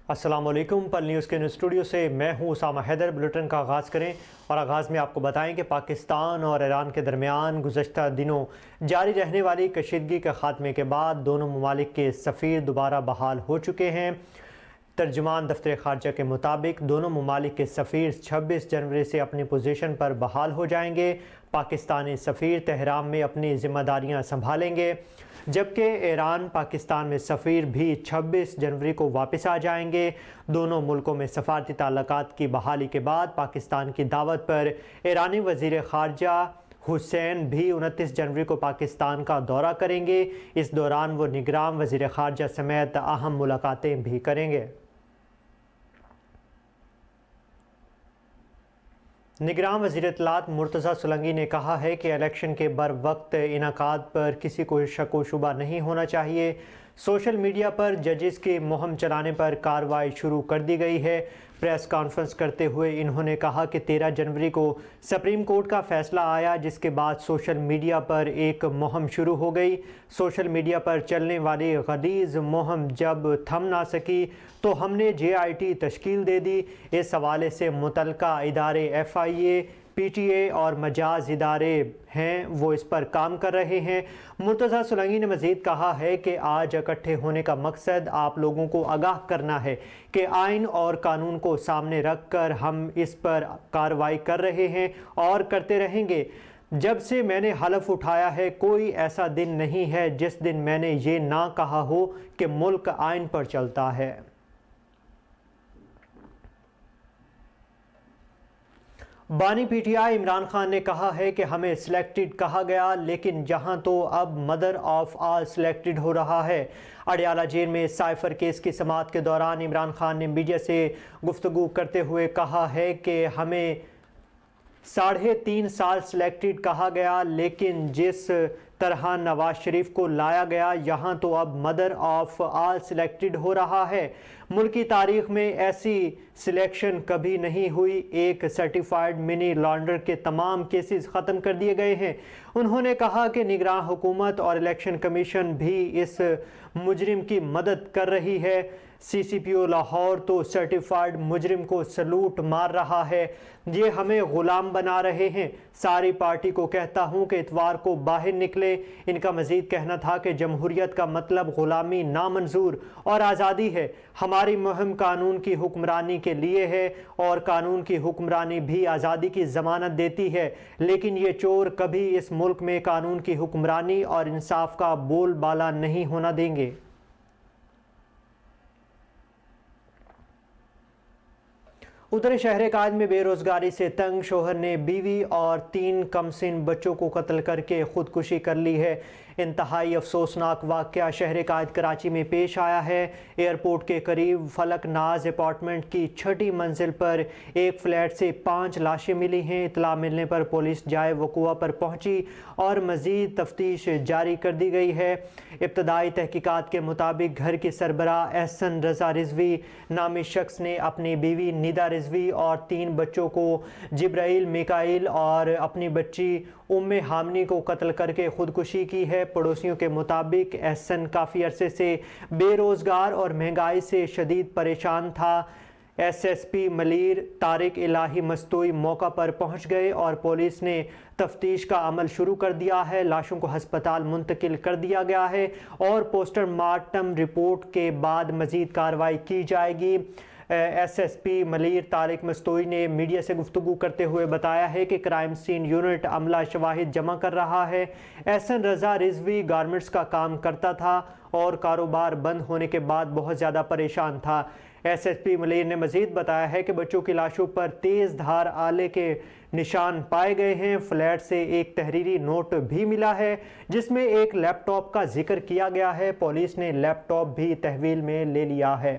السلام علیکم۔ پل نیوز کے اسٹوڈیو سے میں ہوں اسامہ حیدر۔ بلیٹن کا آغاز کریں اور آغاز میں آپ کو بتائیں کہ پاکستان اور ایران کے درمیان گزشتہ دنوں جاری رہنے والی کشیدگی کے خاتمے کے بعد دونوں ممالک کے سفیر دوبارہ بحال ہو چکے ہیں۔ ترجمان دفتر خارجہ کے مطابق دونوں ممالک کے سفیر 26 جنوری سے اپنی پوزیشن پر بحال ہو جائیں گے۔ پاکستانی سفیر تہران میں اپنی ذمہ داریاں سنبھالیں گے، جبکہ ایران پاکستان میں سفیر بھی 26 جنوری کو واپس آ جائیں گے۔ دونوں ملکوں میں سفارتی تعلقات کی بحالی کے بعد پاکستان کی دعوت پر ایرانی وزیر خارجہ حسین بھی 29 جنوری کو پاکستان کا دورہ کریں گے۔ اس دوران وہ نگران وزیر خارجہ سمیت اہم ملاقاتیں بھی کریں گے۔ نگراں وزیر اطلاعات مرتضی سولنگی نے کہا ہے کہ الیکشن کے بروقت انعقاد پر کسی کو شک و شبہ نہیں ہونا چاہیے۔ سوشل میڈیا پر ججز کی مہم چلانے پر کارروائی شروع کر دی گئی ہے۔ پریس کانفرنس کرتے ہوئے انہوں نے کہا کہ 13 جنوری کو سپریم کورٹ کا فیصلہ آیا، جس کے بعد سوشل میڈیا پر ایک مہم شروع ہو گئی۔ سوشل میڈیا پر چلنے والی غلیظ مہم جب تھم نہ سکی تو ہم نے JIT تشکیل دے دی۔ اس حوالے سے متعلقہ ادارے FIA، PTA اور مجاز ادارے ہیں، وہ اس پر کام کر رہے ہیں۔ مرتضی سولنگی نے مزید کہا ہے کہ آج اکٹھے ہونے کا مقصد آپ لوگوں کو آگاہ کرنا ہے کہ آئین اور قانون کو سامنے رکھ کر ہم اس پر کارروائی کر رہے ہیں اور کرتے رہیں گے۔ جب سے میں نے حلف اٹھایا ہے، کوئی ایسا دن نہیں ہے جس دن میں نے یہ نہ کہا ہو کہ ملک آئین پر چلتا ہے۔ بانی PTI عمران خان نے کہا ہے کہ ہمیں سلیکٹڈ کہا گیا، لیکن جہاں تو اب مدر آف آل سلیکٹڈ ہو رہا ہے۔ اڈیالہ جیل میں سائفر کیس کی سماعت کے دوران عمران خان نے میڈیا سے گفتگو کرتے ہوئے کہا ہے کہ ہمیں 3.5 سال سلیکٹڈ کہا گیا، لیکن جس طرح نواز شریف کو لایا گیا، یہاں تو اب مدر آف آل سلیکٹڈ ہو رہا ہے۔ ملکی تاریخ میں ایسی سلیکشن کبھی نہیں ہوئی۔ ایک سرٹیفائیڈ منی لانڈر کے تمام کیسز ختم کر دیے گئے ہیں۔ انہوں نے کہا کہ نگراں حکومت اور الیکشن کمیشن بھی اس مجرم کی مدد کر رہی ہے۔ CCPO لاہور تو سرٹیفائیڈ مجرم کو سلوٹ مار رہا ہے۔ یہ ہمیں غلام بنا رہے ہیں۔ ساری پارٹی کو کہتا ہوں کہ اتوار کو باہر نکلے۔ ان کا مزید کہنا تھا کہ جمہوریت کا مطلب غلامی نامنظور اور آزادی ہے۔ ہماری مہم قانون کی حکمرانی کے لیے ہے اور قانون کی حکمرانی بھی آزادی کی ضمانت دیتی ہے، لیکن یہ چور کبھی اس ملک میں قانون کی حکمرانی اور انصاف کا بول بالا نہیں ہونا دیں گے۔ ادھر شہر قائد میں بے روزگاری سے تنگ شوہر نے بیوی اور 3 کمسن بچوں کو قتل کر کے خودکشی کر لی ہے۔ انتہائی افسوسناک واقعہ شہر قائد کراچی میں پیش آیا ہے۔ ایئرپورٹ کے قریب فلک ناز اپارٹمنٹ کی 6ٹی منزل پر ایک فلیٹ سے 5 لاشیں ملی ہیں۔ اطلاع ملنے پر پولیس جائے وقوع پر پہنچی اور مزید تفتیش جاری کر دی گئی ہے۔ ابتدائی تحقیقات کے مطابق گھر کی سربراہ احسن رضا رضوی نامی شخص نے اپنی بیوی ندا رضوی اور 3 بچوں کو جبرائیل میکائیل اور اپنی بچی ہامنی کو قتل کر کے خودکشی کی ہے۔ پڑوسیوں کے مطابق احسن کافی عرصے سے بے روزگار اور مہنگائی سے شدید پریشان تھا۔ SSP ملیر طارق الہی مستوئی موقع پر پہنچ گئے اور پولیس نے تفتیش کا عمل شروع کر دیا ہے۔ لاشوں کو ہسپتال منتقل کر دیا گیا ہے اور پوسٹ مارٹم رپورٹ کے بعد مزید کارروائی کی جائے گی۔ SSP ملیر طارق مستوئی نے میڈیا سے گفتگو کرتے ہوئے بتایا ہے کہ کرائم سین یونٹ عملہ شواہد جمع کر رہا ہے۔ احسن رضا رضوی گارمنٹس کا کام کرتا تھا اور کاروبار بند ہونے کے بعد بہت زیادہ پریشان تھا۔ SSP ملیر نے مزید بتایا ہے کہ بچوں کی لاشوں پر تیز دھار آلے کے نشان پائے گئے ہیں۔ فلیٹ سے ایک تحریری نوٹ بھی ملا ہے جس میں ایک لیپ ٹاپ کا ذکر کیا گیا ہے۔ پولیس نے لیپ ٹاپ بھی تحویل میں لے لیا ہے۔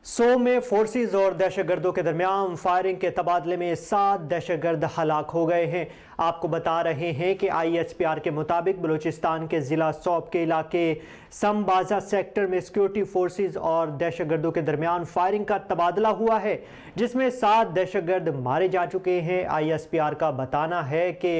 सो में फोर्सेस और दहशतगर्दों के दरमियान फायरिंग के तबादले में 7 दहशतगर्द हलाक हो गए हैं। आपको बता रहे हैं कि ISPR के मुताबिक बलूचिस्तान के ज़िला सौब के इलाके समबाजा सेक्टर में सिक्योरिटी फोर्सेस और दहशतगर्दों के दरमियान फायरिंग का तबादला हुआ है, जिसमें 7 दहशतगर्द मारे जा चुके हैं। ISPR का बताना है कि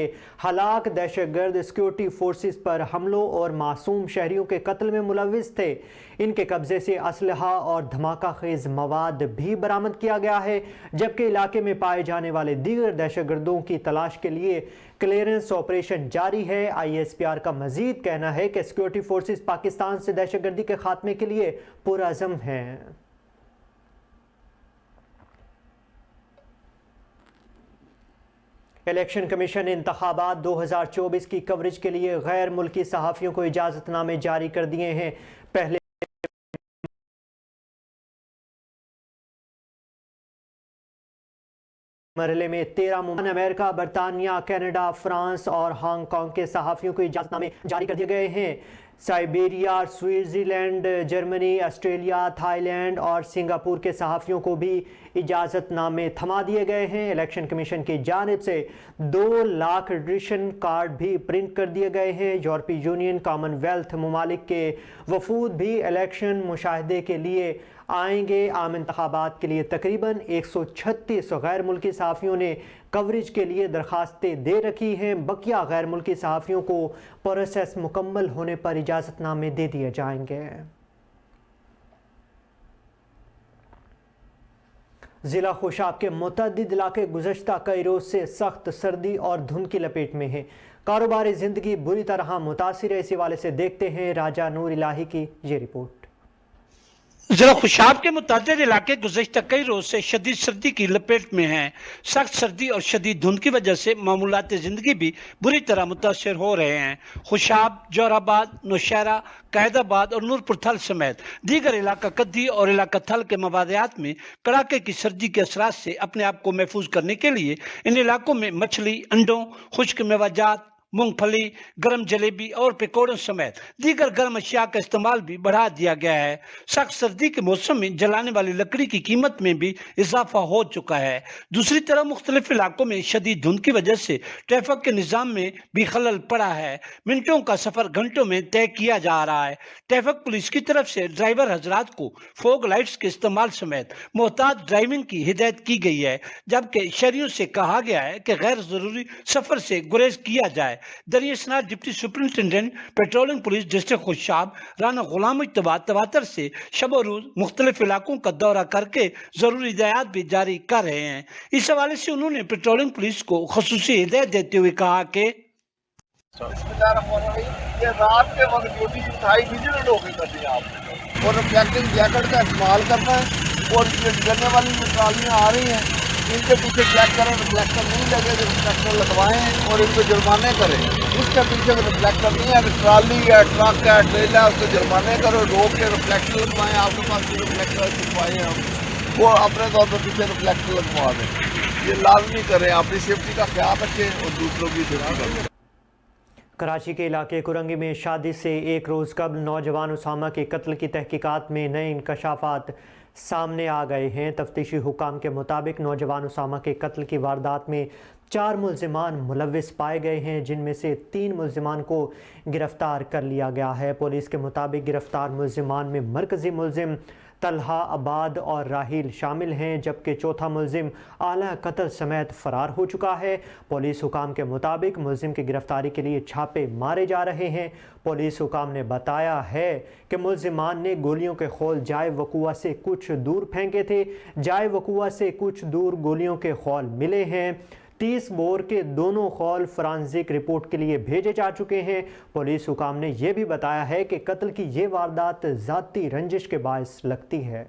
हलाक दहशतगर्द सिक्योरिटी फोर्सेस पर हमलों और मासूम शहरियों के कत्ल में मुलविस थे। इनके कब्जे से असलहा और धमाका खेज मवाद भी बरामद किया गया है, जबकि इलाके में पाए जाने वाले दीगर दहशतगर्दों की तलाश के लिए क्लियरेंस ऑपरेशन जारी है। ISPR का मजीद कहना है कि सिक्योरिटी फोर्सेस पाकिस्तान से दहशतगर्दी के खात्मे के लिए पुरअज़म हैं। इलेक्शन कमीशन ने इंतखाबात 2024 की कवरेज के लिए गैर मुल्की सहाफ़ियों को इजाज़तनामे जारी कर दिए हैं। पहले मरहले में 13 मुल्क अमेरिका, बरतानिया, कनाडा, फ्रांस और हांगकांग के सहाफ़ियों को इजाज़तनामे जारी कर दिए गए हैं। Siberia, Switzerland, Germany, Australia, Thailand और सिंगापुर के सहाफ़ियों को भी इजाज़तनामे थमा दिए गए हैं। इलेक्शन कमीशन की जानिब से 2 लाख रजिस्ट्रेशन कार्ड भी प्रिंट कर दिए गए हैं। यूरोपीय यूनियन, कॉमनवेल्थ ममालिक के वफूद भी इलेक्शन मुशाहदे के लिए आएंगे। आम इंतखाबात के लिए तकरीबन 136 गैर मुल्की सहाफ़ियों ने कवरेज के लिए दरखास्तें दे रखी हैं। बकिया गैर मुल्की सहाफ़ियों को प्रोसेस मुकम्मल होने पर इजाज़तनामे दे दिए जाएंगे। ज़िला खुशाब के मुतअद्दिद इलाके गुज़श्ता कई रोज़ से सख्त सर्दी और धुंध की लपेट में हैं। कारोबारी ज़िंदगी बुरी तरह मुतासिर है। इस हवाले से देखते हैं राजा नूर इलाही की ये रिपोर्ट। जिला खुशाब के मुतादिद इलाके गुज़श्ता कई रोज से शदीद सर्दी की लपेट में हैं। सख्त सर्दी और शदीद धुंध की वजह से मामूलात जिंदगी भी बुरी तरह मुतासर हो रहे हैं। खुशाब, जोराबाद, नौशहरा, कैदाबाद और नूरपुर थल समेत दीगर इलाका कद्दी और इलाका थल के मवादियात में कड़ाके की सर्दी के असरात से अपने आप को महफूज करने के लिए इन इलाकों में मछली, अंडों, खुश्क मेवाजात, मूंगफली, गर्म जलेबी और पकौड़ों समेत दीगर गर्म अशिया का इस्तेमाल भी बढ़ा दिया गया है। सख्त सर्दी के मौसम में जलाने वाली लकड़ी की कीमत में भी इजाफा हो चुका है। दूसरी तरफ मुख्तलिफ इलाकों में शदीद धुंध की वजह से ट्रैफिक के निज़ाम में भी खलल पड़ा है। मिनटों का सफर घंटों में तय किया जा रहा है। ट्रैफिक पुलिस की तरफ से ड्राइवर हजरात को फोग लाइट्स के इस्तेमाल समेत मोहतात ड्राइविंग की हिदायत की गई है, जबकि शहरियों से कहा गया है कि गैर जरूरी सफर से गुरेज किया जाए। दरियासनार deputy superintendent patrolling police district Khushab Rana Ghulam Mujtaba तवातर से शब रोज मुख्तलिफ इलाकों का दौरा करके जरूरी हिदायत भी जारी कर रहे हैं। इस हवाले से उन्होंने पेट्रोलिंग पुलिस को खुसूसी हिदायत देते हुए कहा कि ये रात के वक्त ड्यूटी उठाई विजिलेंट हो गई करनी आप और रिफ्लेक्टिंग जैकेट का इस्तेमाल करना है। और गिरने वाली जो ट्रालियाँ आ रही हैं इनके पीछे चेक करें, रिफ्लेक्टर नहीं लगे तो रिफ्लेक्टर लगवाएं और इनको जुर्माने करें। इसके पीछे रिफ्लेक्टर नहीं है, ट्राली है, ट्रक है, ट्रेलर है, उसको जुर्माने करो, रोक के रिफ्लेक्टर लगवाएं। आपके पास जो रिफ्लेक्टर लगवाए हम वो अपने तौर पर पीछे रिफ्लेक्टर लगवा दें। ये लाजमी करें, अपनी सेफ्टी का ख्याल रखें और दूसरों की सेफ्टी करें। कराची के इलाके कुरंगी में शादी से एक रोज़ कबल नौजवान उसामा के कत्ल की तहकीकात में नए इंकशाफात सामने आ गए हैं। तफ्तीशी हुकाम के मुताबिक नौजवान उसामा के कत्ल की वारदात में 4 मुल्ज़िमान मुलविस पाए गए हैं, जिनमें से 3 मुल्ज़िमान को गिरफ़्तार कर लिया गया है। पुलिस के मुताबिक गिरफ़्तार मुल्ज़िमान में मरकज़ी मुल्ज़िम तलहा, आबाद और राहिल शामिल हैं, जबकि चौथा मुल्ज़िम आला कत्ल समेत फ़रार हो चुका है। पुलिस हुकाम के मुताबिक मुल्ज़िम की गिरफ़्तारी के लिए छापे मारे जा रहे हैं। पुलिस हुकाम ने बताया है कि मुल्ज़िमान ने गोलियों के खौल जाए वक़ुआ से कुछ दूर फेंके थे। जाए वक़ुआ से कुछ दूर गोलियों के खौल मिले हैं। 30 बोर के दोनों खौल फॉरेंसिक रिपोर्ट के लिए भेजे जा चुके हैं। पुलिस हुकाम ने यह भी बताया है कि कत्ल की ये वारदात ज़ाती रंजिश के बायस लगती है।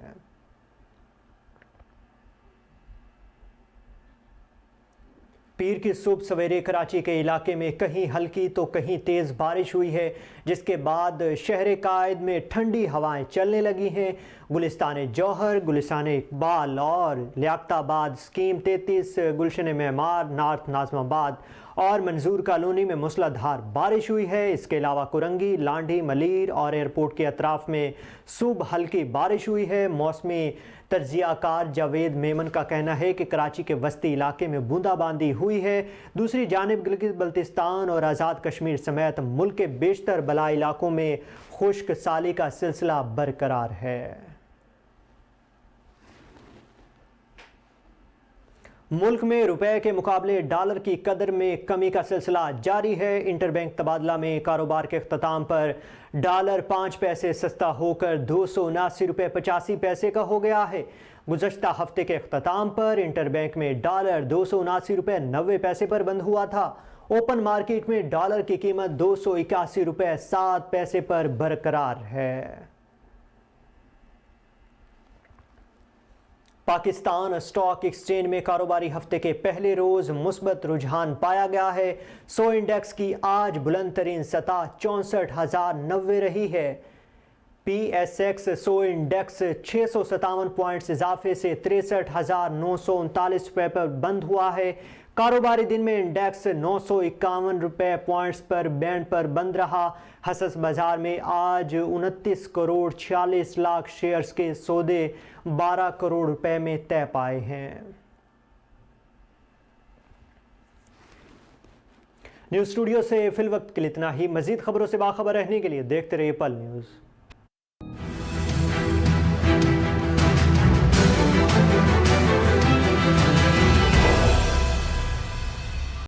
पीर की सुबह सवेरे कराची के इलाके में कहीं हल्की तो कहीं तेज़ बारिश हुई है, जिसके बाद शहर कायद में ठंडी हवाएं चलने लगी हैं। गुलिस्तान जौहर, गुलिस्तान इकबाल और लियाकताबाद स्कीम 33, गुलशन मेमार, नॉर्थ नाज़माबाद और मंजूर कॉलोनी में मूसलाधार बारिश हुई है। इसके अलावा कुरंगी, लांडी, मलीर और एयरपोर्ट के अतराफ में सुबह हल्की बारिश हुई है। मौसमी تجزیہ کار جاوید میمن کا کہنا ہے کہ کراچی کے وسطی علاقے میں بوندا باندی ہوئی ہے، دوسری جانب گلگت بلتستان اور آزاد کشمیر سمیت ملک کے بیشتر بالائی علاقوں میں خشک سالی کا سلسلہ برقرار ہے۔ ملک میں روپے کے مقابلے ڈالر کی قدر میں کمی کا سلسلہ جاری ہے۔ انٹر بینک تبادلہ میں کاروبار کے اختتام پر ڈالر 5 پیسے سستا ہو کر 279 روپے 85 پیسے کا ہو گیا ہے۔ گزشتہ ہفتے کے اختتام پر انٹر بینک میں ڈالر 279 روپے 90 پیسے پر بند ہوا تھا۔ اوپن مارکیٹ میں ڈالر کی قیمت 281 روپے 7 پیسے پر برقرار ہے۔ پاکستان اسٹاک ایکسچینج میں کاروباری ہفتے کے پہلے روز مثبت رجحان پایا گیا ہے۔ سو انڈیکس کی آج بلند ترین سطح 64,090 رہی ہے۔ پی ایس ایکس سو انڈیکس 657 پوائنٹس اضافے سے 63,939 روپے پر بند ہوا ہے۔ کاروباری دن میں انڈیکس 951 روپے پوائنٹس پر بینڈ پر بند رہا۔ حسس بازار میں آج 29 کروڑ 46 لاکھ شیئرز کے سودے 12 کروڑ روپے میں طے پائے ہیں۔ نیوز اسٹوڈیو سے فی الوقت کے لیے اتنا ہی۔ مزید خبروں سے باخبر رہنے کے لیے دیکھتے رہیے پل نیوز۔